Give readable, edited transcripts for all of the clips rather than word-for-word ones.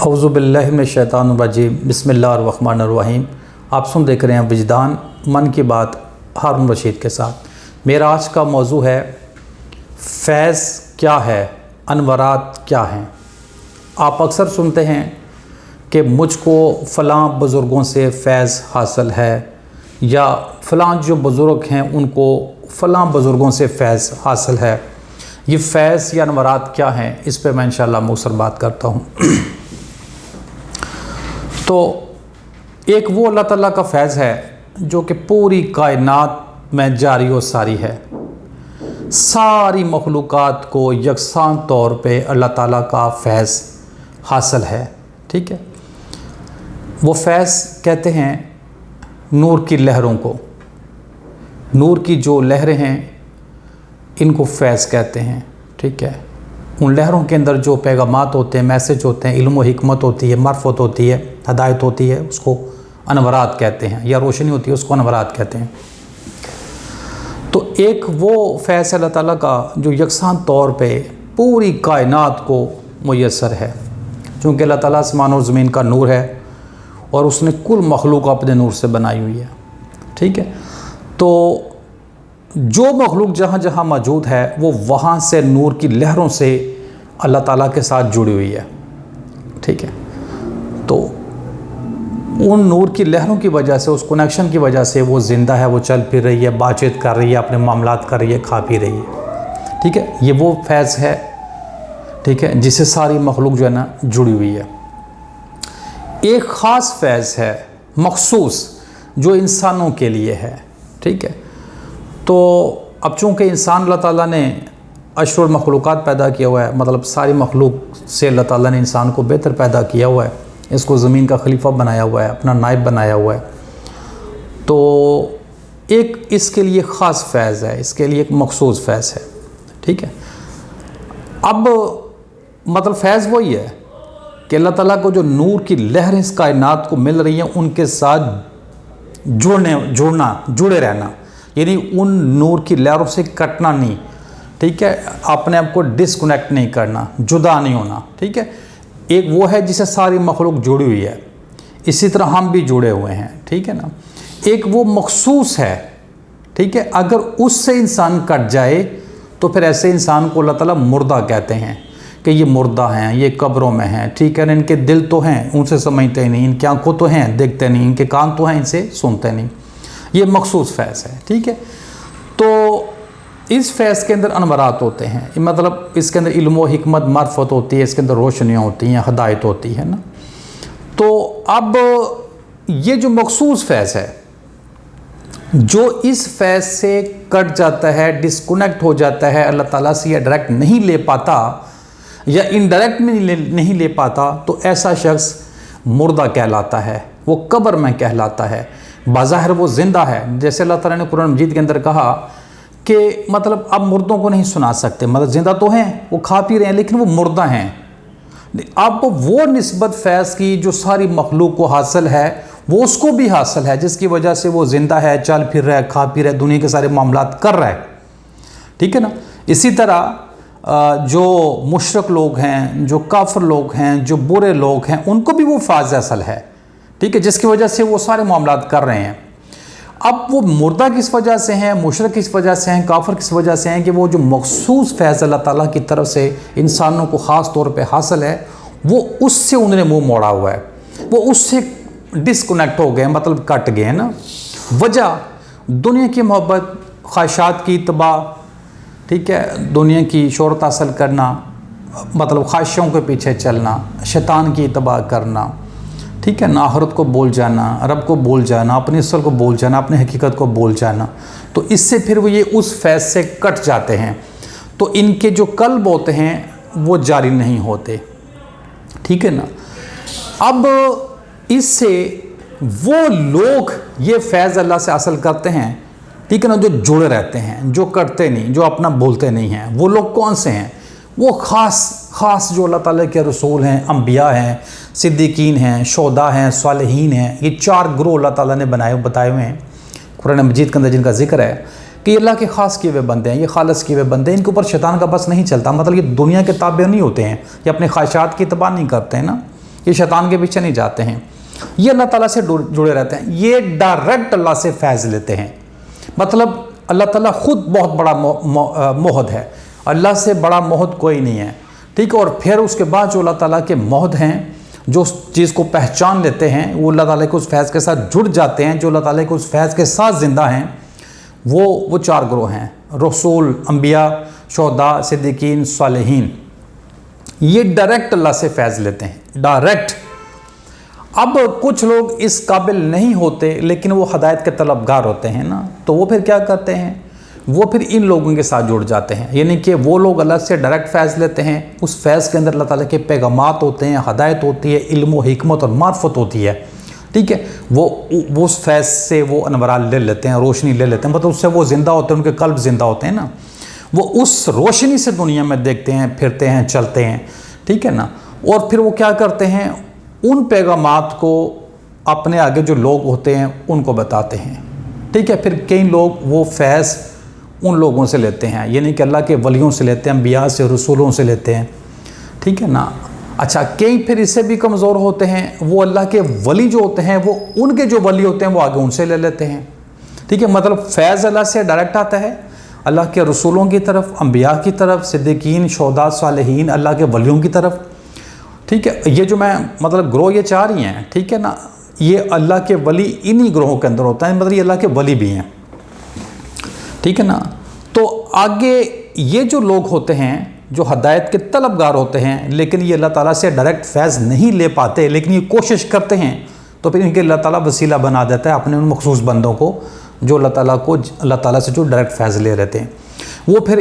اعوذ باللہ من الشیطان الرجیم بسم اللہ الرحمن الرحیم۔ آپ دیکھ رہے ہیں وجدان من کی بات ہارون رشید کے ساتھ۔ میرا آج کا موضوع ہے فیض کیا ہے، انوارات کیا ہیں۔ آپ اکثر سنتے ہیں کہ مجھ کو فلاں بزرگوں سے فیض حاصل ہے، یا فلاں جو بزرگ ہیں ان کو فلاں بزرگوں سے فیض حاصل ہے۔ یہ فیض یا انوارات کیا ہیں، اس پہ میں انشاءاللہ مختصر بات کرتا ہوں۔ تو ایک وہ اللہ تعالیٰ کا فیض ہے جو کہ پوری کائنات میں جاری و ساری ہے۔ ساری مخلوقات کو یکساں طور پہ اللہ تعالیٰ کا فیض حاصل ہے، ٹھیک ہے۔ وہ فیض کہتے ہیں نور کی لہروں کو۔ نور کی جو لہریں ہیں ان کو فیض کہتے ہیں، ٹھیک ہے۔ ان لہروں کے اندر جو پیغامات ہوتے ہیں، میسج ہوتے ہیں، علم و حکمت ہوتی ہے، معرفت ہوتی ہے، ہدایت ہوتی ہے، اس کو انوارات کہتے ہیں، یا روشنی ہوتی ہے اس کو انوارات کہتے ہیں۔ تو ایک وہ فیض اللہ تعالیٰ کا جو یکساں طور پہ پوری کائنات کو میسر ہے، چونکہ اللہ تعالیٰ آسمان اور زمین کا نور ہے اور اس نے کل مخلوق اپنے نور سے بنائی ہوئی ہے، ٹھیک ہے۔ تو جو مخلوق جہاں جہاں موجود ہے وہ وہاں سے نور کی لہروں سے اللہ تعالیٰ کے ساتھ جڑی ہوئی ہے، ٹھیک ہے۔ تو ان نور کی لہروں کی وجہ سے، اس کنیکشن کی وجہ سے وہ زندہ ہے، وہ چل پھر رہی ہے، بات چیت کر رہی ہے، اپنے معاملات کر رہی ہے، کھا پی رہی ہے، ٹھیک ہے۔ یہ وہ فیض ہے، ٹھیک ہے، جس سے ساری مخلوق جو ہے نا جڑی ہوئی ہے۔ ایک خاص فیض ہے مخصوص جو انسانوں کے لیے ہے، ٹھیک ہے۔ تو اب چونکہ انسان اللہ تعالیٰ نے اشرف المخلوقات پیدا کیا ہوا ہے، مطلب ساری مخلوق سے اللہ تعالیٰ نے انسان کو بہتر پیدا کیا ہوا ہے، اس کو زمین کا خلیفہ بنایا ہوا ہے، اپنا نائب بنایا ہوا ہے، تو ایک اس کے لیے خاص فیض ہے، اس کے لیے ایک مخصوص فیض ہے، ٹھیک ہے۔ اب مطلب فیض وہی ہے کہ اللہ تعالیٰ کو جو نور کی لہریں اس کائنات کو مل رہی ہیں ان کے ساتھ جڑے رہنا، یعنی ان نور کی لہروں سے کٹنا نہیں، ٹھیک ہے، اپنے آپ کو ڈسکنیکٹ نہیں کرنا، جدا نہیں ہونا، ٹھیک ہے۔ ایک وہ ہے جسے ساری مخلوق جڑی ہوئی ہے، اسی طرح ہم بھی جڑے ہوئے ہیں، ٹھیک ہے نا۔ ایک وہ مخصوص ہے، ٹھیک ہے، اگر اس سے انسان کٹ جائے تو پھر ایسے انسان کو اللہ تعالیٰ مردہ کہتے ہیں کہ یہ مردہ ہیں، یہ قبروں میں ہیں، ٹھیک ہے نا۔ ان کے دل تو ہیں، ان سے سمجھتے نہیں، ان کی آنکھوں تو ہیں، دیکھتے نہیں، ان کے کان تو ہیں، ان سے سنتے نہیں۔ یہ مخصوص فیض ہے، ٹھیک ہے۔ تو اس فیض کے اندر انوارات ہوتے ہیں، مطلب اس کے اندر علم و حکمت معرفت ہوتی ہے، اس کے اندر روشنیاں ہوتی ہیں، ہدایت ہوتی ہے نا۔ تو اب یہ جو مخصوص فیض ہے، جو اس فیض سے کٹ جاتا ہے، ڈسکنیکٹ ہو جاتا ہے، اللہ تعالیٰ سے یا ڈائریکٹ نہیں لے پاتا یا انڈائریکٹ نہیں لے پاتا، تو ایسا شخص مردہ کہلاتا ہے، وہ قبر میں کہلاتا ہے۔ بظاہر وہ زندہ ہے، جیسے اللہ تعالیٰ نے قرآن مجید کے اندر کہا کہ مطلب اب مردوں کو نہیں سنا سکتے، مطلب زندہ تو ہیں، وہ کھا پی رہے ہیں، لیکن وہ مردہ ہیں۔ اب وہ نسبت فیض کی جو ساری مخلوق کو حاصل ہے وہ اس کو بھی حاصل ہے، جس کی وجہ سے وہ زندہ ہے، چل پھر رہا ہے، کھا پی رہا ہے، دنیا کے سارے معاملات کر رہا ہے، ٹھیک ہے نا۔ اسی طرح جو مشرک لوگ ہیں، جو کافر لوگ ہیں، جو برے لوگ ہیں، ان کو بھی وہ فیض حاصل ہے، ٹھیک ہے، جس کی وجہ سے وہ سارے معاملات کر رہے ہیں۔ اب وہ مردہ کس وجہ سے ہیں، مشرک کس وجہ سے ہیں، کافر کس وجہ سے ہیں، کہ وہ جو مخصوص فیض اللہ تعالیٰ کی طرف سے انسانوں کو خاص طور پہ حاصل ہے، وہ اس سے انہوں نے منہ موڑا ہوا ہے، وہ اس سے ڈسکنیکٹ ہو گئے، مطلب کٹ گئے ہیں نا۔ وجہ دنیا کی محبت، خواہشات کی اتباع، ٹھیک ہے، دنیا کی شہرت حاصل کرنا، مطلب خواہشوں کے پیچھے چلنا، شیطان کی اتباع کرنا، ٹھیک ہے نا، آخرت کو بول جانا، رب کو بول جانا، اپنی اصل کو بول جانا، اپنی حقیقت کو بول جانا، تو اس سے پھر وہ یہ اس فیض سے کٹ جاتے ہیں، تو ان کے جو قلب ہوتے ہیں وہ جاری نہیں ہوتے، ٹھیک ہے نا۔ اب اس سے وہ لوگ یہ فیض اللہ سے حاصل کرتے ہیں، ٹھیک ہے نا، جو جڑے رہتے ہیں، جو کٹتے نہیں، جو اپنا بولتے نہیں ہیں۔ وہ لوگ کون سے ہیں؟ وہ خاص جو اللہ تعالیٰ کے رسول ہیں، انبیاء ہیں، صدیقین ہیں، شہداء ہیں، صالحین ہیں۔ یہ 4 گروہ اللہ تعالیٰ نے بتائے ہوئے ہیں قرآن مجید کے اندر، جن کا ذکر ہے کہ یہ اللہ کے خاص کیے ہوئے بندے ہیں، یہ خالص کیے ہوئے بندے ہیں، ان کے اوپر شیطان کا بس نہیں چلتا، مطلب یہ دنیا کے تابع نہیں ہوتے ہیں، یہ اپنے خواہشات کی اتباع نہیں کرتے ہیں نا، یہ شیطان کے پیچھے نہیں جاتے ہیں، یہ اللہ تعالیٰ سے جڑے رہتے ہیں، یہ ڈائریکٹ اللہ سے فیض لیتے ہیں۔ مطلب اللہ تعالیٰ خود بہت بڑا موحد ہے، اللہ سے بڑا موحد کوئی نہیں ہے، ٹھیک ہے۔ اور پھر اس کے بعد جو اللہ تعالیٰ کے موحد ہیں، جو اس چیز کو پہچان لیتے ہیں، وہ اللہ تعالیٰ کے اس فیض کے ساتھ جڑ جاتے ہیں، جو اللہ تعالیٰ کے اس فیض کے ساتھ زندہ ہیں، وہ 4 گروہ ہیں: رسول، انبیاء، شہداء، صدیقین، صالحین۔ یہ ڈائریکٹ اللہ سے فیض لیتے ہیں، ڈائریکٹ۔ اب کچھ لوگ اس قابل نہیں ہوتے لیکن وہ ہدایت کے طلبگار ہوتے ہیں نا، تو وہ پھر کیا کرتے ہیں؟ وہ پھر ان لوگوں کے ساتھ جڑ جاتے ہیں، یعنی کہ وہ لوگ اللہ سے ڈائریکٹ فیض لیتے ہیں، اس فیض کے اندر اللہ تعالیٰ کے پیغامات ہوتے ہیں، ہدایت ہوتی ہے، علم و حکمت اور معرفت ہوتی ہے، ٹھیک ہے۔ وہ اس فیض سے وہ انوارات لے لیتے ہیں، روشنی لے لیتے ہیں، مطلب اس سے وہ زندہ ہوتے ہیں، ان کے قلب زندہ ہوتے ہیں نا، وہ اس روشنی سے دنیا میں دیکھتے ہیں، پھرتے ہیں، چلتے ہیں، ٹھیک ہے نا۔ اور پھر وہ کیا کرتے ہیں؟ ان پیغامات کو اپنے آگے جو لوگ ہوتے ہیں ان کو بتاتے ہیں، ٹھیک ہے۔ پھر کئی لوگ وہ فیض ان لوگوں سے لیتے ہیں، یعنی کہ اللہ کے ولیوں سے لیتے ہیں، انبیاء سے، رسولوں سے لیتے ہیں، ٹھیک ہے نا۔ اچھا، کئی پھر اس سے بھی کمزور ہوتے ہیں، وہ اللہ کے ولی جو ہوتے ہیں، وہ ان کے جو ولی ہوتے ہیں وہ آگے ان سے لے لیتے ہیں، ٹھیک ہے۔ مطلب فیض اللہ سے ڈائریکٹ آتا ہے، اللہ کے رسولوں کی طرف، انبیاء کی طرف، صدیقین، شہداء، صالحین، اللہ کے ولیوں کی طرف، ٹھیک ہے۔ یہ جو میں مطلب گروہ یہ 4 ہی ہیں، ٹھیک ہے نا۔ یہ اللہ کے ولی انہی گروہوں کے اندر ہوتا ہے، مطلب یہ اللہ کے ولی بھی ہیں، ٹھیک ہے نا۔ تو آگے یہ جو لوگ ہوتے ہیں جو ہدایت کے طلبگار ہوتے ہیں لیکن یہ اللہ تعالیٰ سے ڈائریکٹ فیض نہیں لے پاتے لیکن یہ کوشش کرتے ہیں، تو پھر ان کے اللہ تعالیٰ وسیلہ بنا دیتا ہے اپنے ان مخصوص بندوں کو جو اللہ تعالیٰ سے جو ڈائریکٹ فیض لے رہتے ہیں، وہ پھر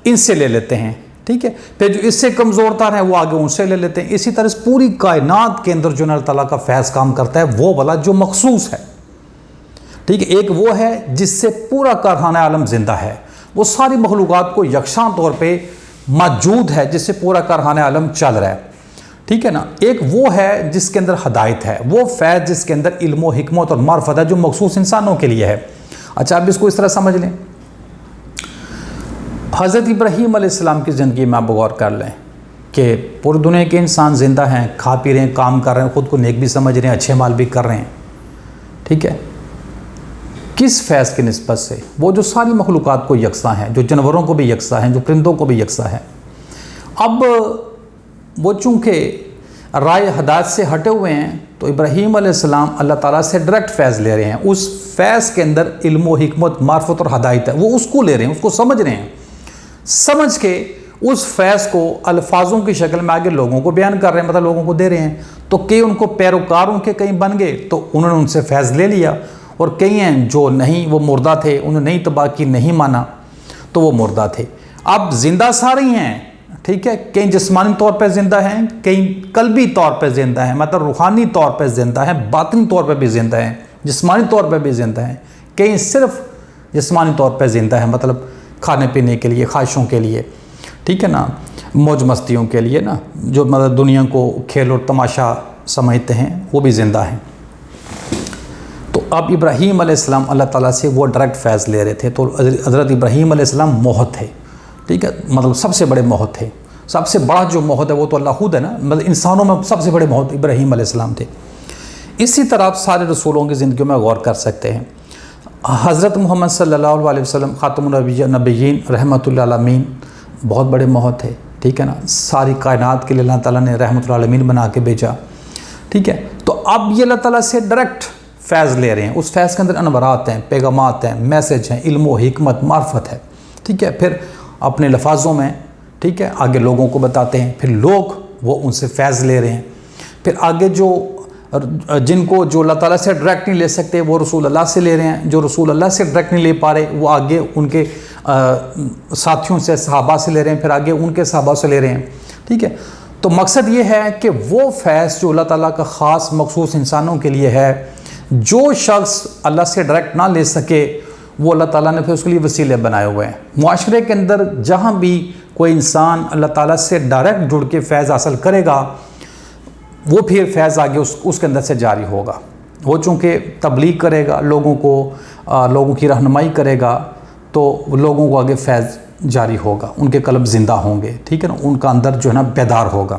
ان سے لے لیتے ہیں، ٹھیک ہے۔ پھر جو اس سے کمزور تر ہیں وہ آگے ان سے لے لیتے ہیں۔ اسی طرح پوری کائنات کے اندر جو اللہ تعالیٰ کا فیض کام کرتا ہے وہ والا جو مخصوص ہے، ٹھیک ہے۔ ایک وہ ہے جس سے پورا کارخانہ عالم زندہ ہے، وہ ساری مخلوقات کو یکساں طور پہ موجود ہے، جس سے پورا کارخانہ عالم چل رہا ہے، ٹھیک ہے نا۔ ایک وہ ہے جس کے اندر ہدایت ہے، وہ فیض جس کے اندر علم و حکمت اور معرفت ہے جو مخصوص انسانوں کے لیے ہے۔ اچھا، اب اس کو اس طرح سمجھ لیں، حضرت ابراہیم علیہ السلام کی زندگی میں آپ غور کر لیں کہ پوری دنیا کے انسان زندہ ہیں، کھا پی رہے ہیں، کام کر رہے ہیں، خود کو نیک بھی سمجھ رہے ہیں، اچھے مال بھی کر رہے ہیں، ٹھیک ہے۔ کس فیض کی نسبت سے؟ وہ جو ساری مخلوقات کو یکساں ہیں، جو جانوروں کو بھی یکساں ہیں، جو پرندوں کو بھی یکساں ہیں۔ اب وہ چونکہ رائے ہدایت سے ہٹے ہوئے ہیں تو ابراہیم علیہ السلام اللہ تعالیٰ سے ڈائریکٹ فیض لے رہے ہیں، اس فیض کے اندر علم و حکمت، معرفت اور ہدایت ہے، وہ اس کو لے رہے ہیں، اس کو سمجھ رہے ہیں، سمجھ کے اس فیض کو الفاظوں کی شکل میں آگے لوگوں کو بیان کر رہے ہیں، مطلب لوگوں کو دے رہے ہیں۔ تو کئی ان کو پیروکاروں کے کئی بن گئے تو انہوں نے ان سے فیض لے لیا، اور کئی ہیں جو نہیں، وہ مردہ تھے، انہوں نے نہیں تباہ کی، نہیں مانا، تو وہ مردہ تھے۔ اب زندہ سارے ہیں، ٹھیک ہے، کئی جسمانی طور پہ زندہ ہیں، کئی قلبی طور پہ زندہ ہیں، مطلب روحانی طور پہ زندہ ہیں، باطنی طور پہ بھی زندہ ہیں، جسمانی طور پہ بھی زندہ ہیں، کئی صرف جسمانی طور پہ زندہ ہیں، مطلب کھانے پینے کے لیے، خواہشوں کے لیے، ٹھیک ہے نا، موج مستیوں کے لیے نا، جو مطلب دنیا کو کھیل اور تماشا سمجھتے ہیں، وہ بھی زندہ ہیں۔ تو اب ابراہیم علیہ السلام اللہ تعالیٰ سے وہ ڈائریکٹ فیض لے رہے تھے، تو حضرت ابراہیم علیہ السلام موحد تھے، ٹھیک ہے، مطلب سب سے بڑے موحد تھے، سب سے بڑا جو موحد ہے وہ تو اللہ خود ہے نا، مطلب انسانوں میں سب سے بڑے موحد ابراہیم علیہ السلام تھے۔ اسی طرح آپ سارے رسولوں کی زندگیوں میں غور کر سکتے ہیں۔ حضرت محمد صلی اللہ علیہ وسلم خاتم النبیین رحمۃ للعالمین بہت بڑے موحد تھے، ٹھیک ہے نا، ساری کائنات کے لیے اللہ تعالیٰ نے رحمۃ للعالمین بنا کے بھیجا، ٹھیک ہے۔ تو اب یہ اللہ تعالیٰ سے ڈائریکٹ فیض لے رہے ہیں، اس فیض کے اندر انوارات ہیں، پیغامات ہیں، میسج ہیں، علم و حکمت، معرفت ہے، ٹھیک ہے۔ پھر اپنے لفاظوں میں، ٹھیک ہے، آگے لوگوں کو بتاتے ہیں، پھر لوگ وہ ان سے فیض لے رہے ہیں، پھر آگے جن کو جو اللہ تعالیٰ سے ڈائریکٹ نہیں لے سکتے وہ رسول اللہ سے لے رہے ہیں، جو رسول اللہ سے ڈائریکٹ نہیں لے پا رہے وہ آگے ان کے ساتھیوں سے، صحابہ سے لے رہے ہیں، پھر آگے ان کے صحابہ سے لے رہے ہیں، ٹھیک ہے۔ تو مقصد یہ ہے کہ وہ فیض جو اللہ تعالیٰ کا خاص مخصوص انسانوں کے لیے ہے، جو شخص اللہ سے ڈائریکٹ نہ لے سکے وہ اللہ تعالیٰ نے پھر اس کے لیے وسیلے بنائے ہوئے ہیں۔ معاشرے کے اندر جہاں بھی کوئی انسان اللہ تعالیٰ سے ڈائریکٹ جڑ کے فیض حاصل کرے گا وہ پھر فیض آگے اس کے اندر سے جاری ہوگا، وہ چونکہ تبلیغ کرے گا، لوگوں کی رہنمائی کرے گا، تو لوگوں کو آگے فیض جاری ہوگا، ان کے قلب زندہ ہوں گے، ٹھیک ہے نا، ان کا اندر جو ہے نا بیدار ہوگا۔